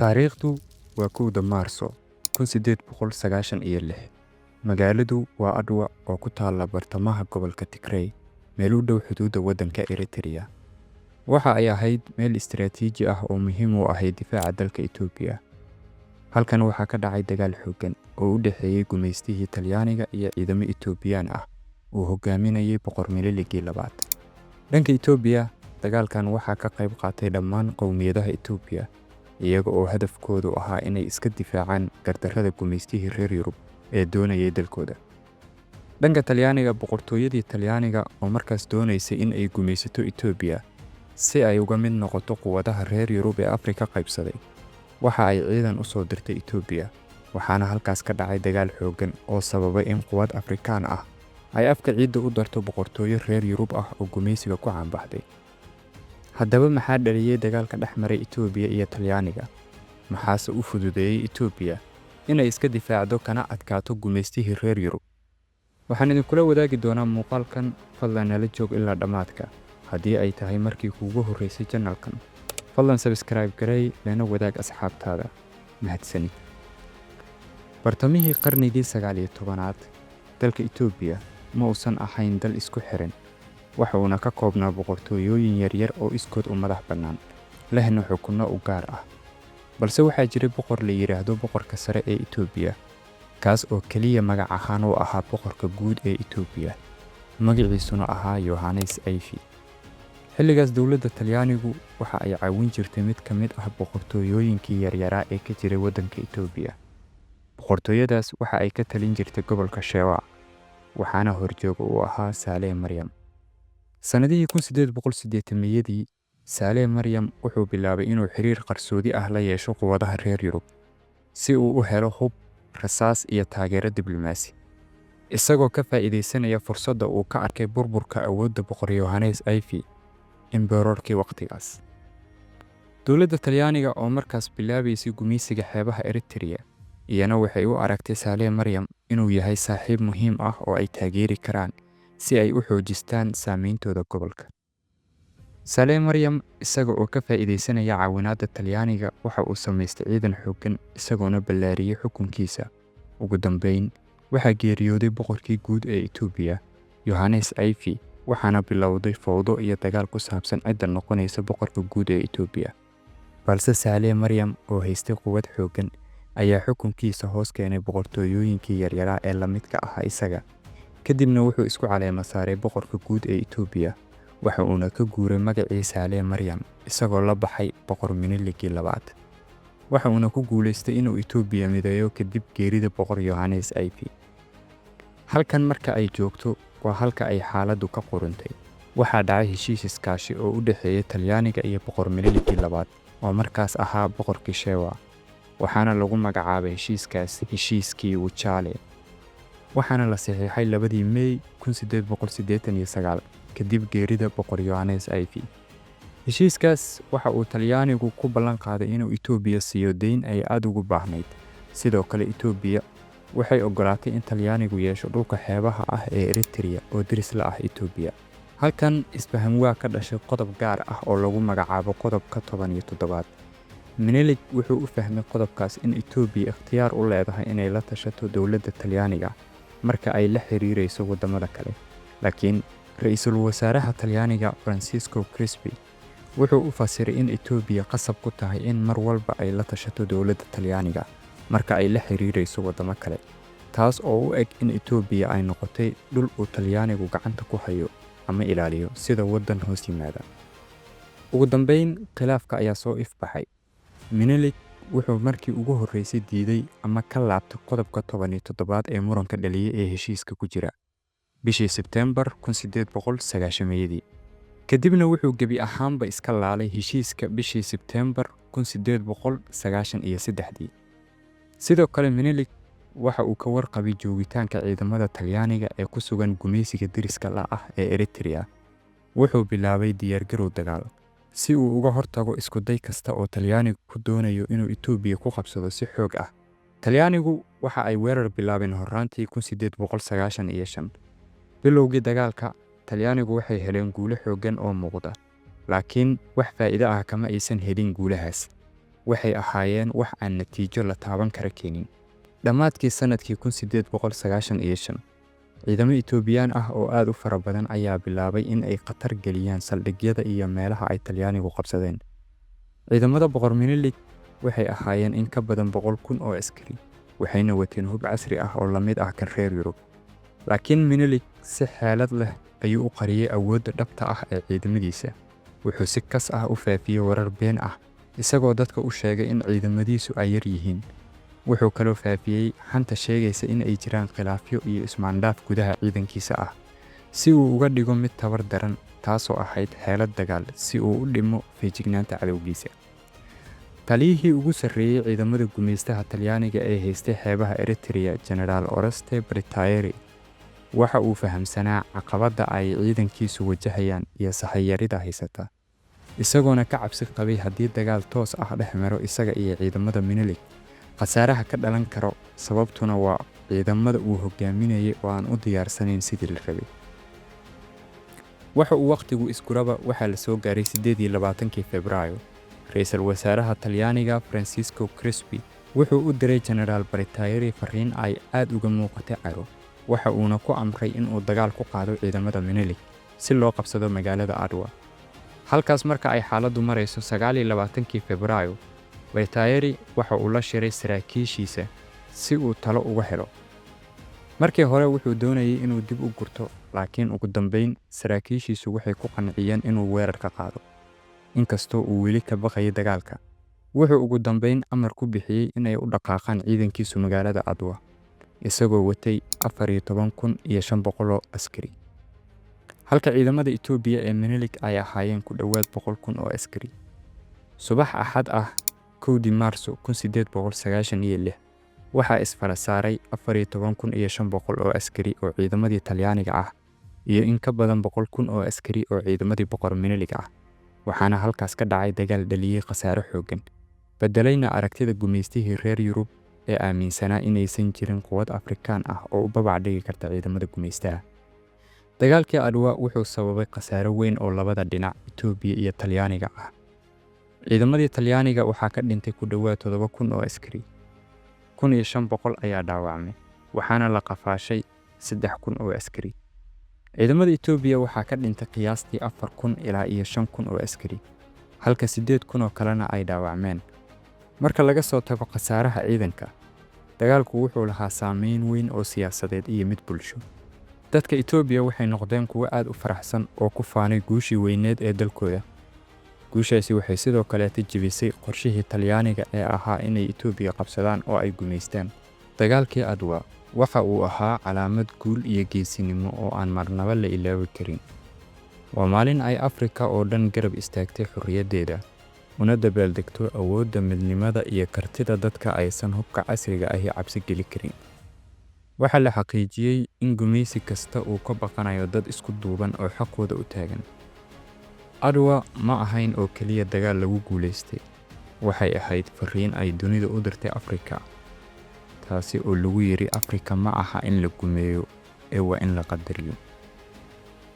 Taariikhdu waa 1 Maarso 1896. Magaaladu waa Adwa oo ku taalla bartamaha gobolka Tigray, meel u dhow xuduudda waddanka Eritrea. Waxa ay ahayd meel istiraatiiji ah oo muhiim u ahayd difaaca dalka Itoobiya. Halkan waxaa ka dhacay dagaal xooggan oo u dhexeeyay gumaystihii Talyaaniga iyo ciidamo Itoobiyaan ah oo hogaaminayay Boqor Miniligi II. Dhanka Itoobiya, dagaalkan waxaa ka qayb qaatay dhammaan qowmiyadaha Itoobiya, iyaga oo hadafkoodu ahaa inay iska difaacaan gardarrada gumaystihii reer Yurub ee doonayay dalkooda. Dhanka Talyaaniga, boqortooyadii Talyaaniga oo markaas doonaysay in ay gumaysato Itoobiya si ay uga mid noqoto quwadaha reer Yurub ee Afrika qaybsaday, waxa ay ciidan u soo dirtay Itoobiya, waxaana halkaas ka dhacay dagaal xooggan oo sababay in quwad Afrikaan ah ay afka ciidda u darto boqortooyo reer Yurub ah oo gumaysiga ku caanbaxday. Haddaba maxaa dhaliyay dagaalka dhex maray Itoobiya iyo Talyaaniga? Maxaase u fududeeyay Itoobiya inay iska difaacdo kana adkaato gumaystihii reer Yurub? Waxaan idinkula wadaagi doonaa muuqaalkan, fadlan nala joog ilaa dhammaadka. Haddii ay tahay markii kuugu horreysay channelkan, fadlan subscribe garay lana wadaag asxaabtaada. Mahadsanid. Bartamihii qarnigii 19aad, dalka Itoobiya ma uusan ahayn dal isku xiran. Waxa uuna ka koobnaa boqortooyooyin yaryar oo iskood u madax bannaan, lehna xukunno u gaar ah. Balse waxaa jiray boqor la yiraahdo boqorka sare ee Itoobiya, kaas oo kaliya magac ahaan u ahaa boqorka guud ee Itoobiya, magaciisuna ahaa Yohannes Ayfi. Xilligaas dowladda Talyaanigu waxa ay caawin jirtay mid ka mid ah boqortooyooyinkii yaryaraa ee ka jiray waddanka Itoobiya. Boqortooyadaas waxa ay ka talin jirtay gobolka Shewa, waxaana horjooga u ahaa Sale Maryam. Sanadihii 1880-yadii, Sale Maryam wuxuu bilaabay inuu xiriir qarsoodi ah la yeesho quwadaha reer Yurub si uu u helo hub, rasaas iyo taageero diblomaasi, isagoo ka faa'iideysanaya fursadda uu ka arkay burburka awoodda boqor Yohannes Ayfi, emperorkii waqtigaas. Dowladda Talyaaniga oo markaas bilaabaysay gumaysiga xeebaha Eritrea, iyana waxay u aragtay Sale Maryam inuu yahay saaxiib muhiim ah oo ay taageeri karaan si ay u xoojistaan saameyntooda gobolka. Sale Maryam isaga oo ka faa'iideysanaya caawinaadda Talyaaniga waxa uu samaystay ciidan xooggan isagoona ballaariyay xukunkiisa. Ugu dambeyn, waxaa geeriyooday boqorkii guud ee Itoobiya, Yohannes Ayfi, waxaana bilowday fowdo iyo dagaal ku saabsan cidda noqonaysa boqorka guud ee Itoobiya. Balse Sale Maryam oo haystay quwad xooggan ayaa xukunkiisa hoos keenay boqortooyooyinkii yaryaraa ee la midka ahaa isaga. Kadibna wuxuu isku caleema saaray boqorka guud ee Itoobiya, waxa uuna ka guuray magacii Sale Maryam isagoo la baxay Boqor Miniligi II. Waxa uuna ku guuleystay inuu Itoobiya mideeyo kadib geerida boqor Yohannes Ayfi. Halkan marka ay joogto waa halka ay xaaladdu ka qurintay. Waxaa dhacay heshiis iskaashi oo u dhexeeyay Talyaaniga iyo Boqor Miniligi II oo markaas ahaa boqorkii Shewa, waxaana lagu magacaabay heshiiskaas heshiiskii Wuchale. Waxaana la saxiixay 2 May 1889 kadib geerida boqor Yohannes Ayfi. Heshiiskaas waxa uu Talyaanigu ku ballan qaaday inuu Itoobiya siiyo deyn ay aad ugu baahnayd. Sidoo kale Itoobiya waxay ogolaatay in Talyaanigu yeesho dhulka xeebaha ah ee Eritrea oo diris la ah Itoobiya. Halkan isfaham waa ka dhashay qodob gaar ah oo lagu magacaabo qodobka 17. Minilig wuxuu u fahmay qodobkaas in Itoobiya ikhtiyaar u leedahay inay la tashato dowladda Talyaaniga marka ay la xiriirayso wadamada kale. Laakiin ra'iisul wasaaraha Talyaaniga Francisco Crispi wuxuu u fasiray in Itoobiya qasab ku tahay in mar walba ay la tashato dowladda Talyaaniga marka ay la xiriirayso wadamo kale, taas oo u eg in Itoobiya ay noqotay dhul uu Talyaanigu gacanta ku hayo ama ilaaliyo sida waddan hoos yimaada. Ugu dambeyn, khilaafka ayaa soo ifbaxay. Minilig wuxuu markii ugu horreysay diiday ama ka laabtay qodobka 17 ee muranka dhaliyay ee heshiiska ku jira bishii Sebtembar 1890. Kadibna wuxuu gebi ahaanba iska laalay heshiiska bishii Sebtembar 1893. Sidoo kale Minilig waxa uu ka warqabay joogitaanka ciidamada Talyaaniga ee ku sugan gumaysiga deriska la ah ee Eritrea. Wuxuu bilaabay diyaargarow dagaal si uu uga hortago isku day kasta oo Talyaanigu ku doonayo inuu Itoobiya ku qabsado si xoog ah. Talyaanigu waxa ay weerar bilaabeen horraantii 1895. Bilowgii dagaalka, Talyaanigu waxay heleen guulo xooggan oo muuqda, laakiin wax faa'iido ah kama aysan helin guulahaas. waxay ahaayeen wax aan natiijo la taaban kara keenin. Dhammaadkii sanadkii 1895, ciidamo Itoobiyaan ah oo aad u fara badan ayaa bilaabay in ay khatar geliyaan saldhigyada iyo meelaha ay Talyaanigu qabsadeen. Ciidamada Boqor Minilik waxay ahaayeen in ka badan 100,000 oo askari, waxayna wateen hub casri ah oo la mid ah kan reer Yurub. Laakiin Minilik si xeelad leh ayuu u qariyay awoodda dhabta ah ee ciidamadiisa. Wuxuu si kas ah u faafiyay warar been ah, isagoo dadka u sheegay in ciidamadiisu ay yar yihiin. Wuxuu kaloo faafiyay xanta sheegaysa in ay jiraan khilaafyo iyo ismaandhaaf gudaha ciidankiisa ah, si uu uga dhigo mid tabar daran, taasoo ahayd xeelad dagaal si uu u dhimo feejignaanta cadowgiisa. Taliyihii ugu sarreeyay ciidamada gumeystaha Talyaaniga ee haystay xeebaha Eritrea, Generaal Oreste Bertaeri, waxa uu fahamsanaa caqabadda ay ciidankiisu wajahayaan iyo sahayyarida haysata, isagoona ka cabsi qabay haddii dagaal toos ah dhex maro isaga iyo ciidamada Minilik, khasaaraha ka dhalan karo. Sababtuna waa ciidamada uu hogaaminayay oo aan u diyaarsanayn sidii la rabay. Waxa uu waqtigu iskuraba waxaa la soo gaaray 28 Febraayo. Ra'iisul Wasaaraha Talyaaniga Francesco Crespi wuxuu u diray Generaal Bertaeri fariin ay aad uga muuqatay caro. Waxa uuna ku amray in uu dagaal ku qaado ciidamada Minilik si loo qabsado magaalada Adwa. Halkaas marka ay xaaladdu marayso 29 Febraayo, Bertaeri waxa uu la shiray saraakiishiisa si uu talo uga helo. Markii hore wuxuu doonayay inuu dib u gurto, laakiin ugu dambeyn saraakiishiisu waxay ku qanciyeen inuu weerar ka qaado. Inkastoo uu weli ka baqayay dagaalka, wuxuu ugu dambeyn amar ku bixiyay in ay u dhaqaaqaan ciidankiisu magaalada Adwa, isagoo watay 14,500 oo askari. Halka ciidamada Itoobiya ee Minilik ay ahaayeen ku dhowaad 100,000 oo askari. Subax Axad ah 1 Maarso 1896, waxaa isfala saaray 14,500 oo askari oo ciidamadii Talyaaniga ah iyo in ka badan 100,000 oo askari oo ciidamadii Boqor Minilik ah. Waxaana halkaas ka dhacay dagaal dhaliyay khasaare xooggan, bedelayna aragtida gumeystihii reer Yurub ee aaminsanaa inaysan jirin quwad Afrikaan ah oo u babac dhigi karta ciidamada gumeystaha. Dagaalkii Adwa wuxuu sababay khasaare weyn oo labada dhinac, Itoobiya iyo Talyaaniga ah. Ciidamadii Talyaaniga waxaa ka dhintay ku dhowaad 7,000 oo askari. 1,500 ayaa dhaawacmay, waxaana la qafaashay 3,000 oo askari. Ciidamada Itoobiya waxaa ka dhintay qiyaastii 4,000 ilaa 5,000 oo askari, halka 8,000 oo kalena ay dhaawacmeen. Marka laga soo tago khasaaraha ciidanka, dagaalku wuxuu lahaa saameyn weyn oo siyaasadeed iyo mid bulsho. Dadka Itoobiya waxay noqdeen kuwo aad u faraxsan oo ku faanay guushii weyneed ee dalkooda. Guushaasi waxay sidoo kale jebisay qorshihii Talyaaniga ee ahaa inay Itoobiya qabsadaan oo ay gumeystaan. Dagaalkii Adwa waxa uu ahaa calaamad guul iyo geesinimo oo aan marnaba la ilaawi karin. Waa maalin ay Afrika oo dhan garab istaagtay xorriyaddeeda, una dabaaldegto awoodda midnimada iyo kartida dadka aysan hubka casriga ahi cabsi geli karin. Waxaa la xaqiijiyay in gumeysi kasta uu ka baqanayo dad isku duuban oo xaqooda u taagan. Adwa ma ahayn oo keliya dagaal lagu guuleystay, waxay ahayd fariin ay dunida u dirtay Afrika, taasi oo lagu yiri Afrika ma aha in la gumeeyo ee waa in la qadariyo.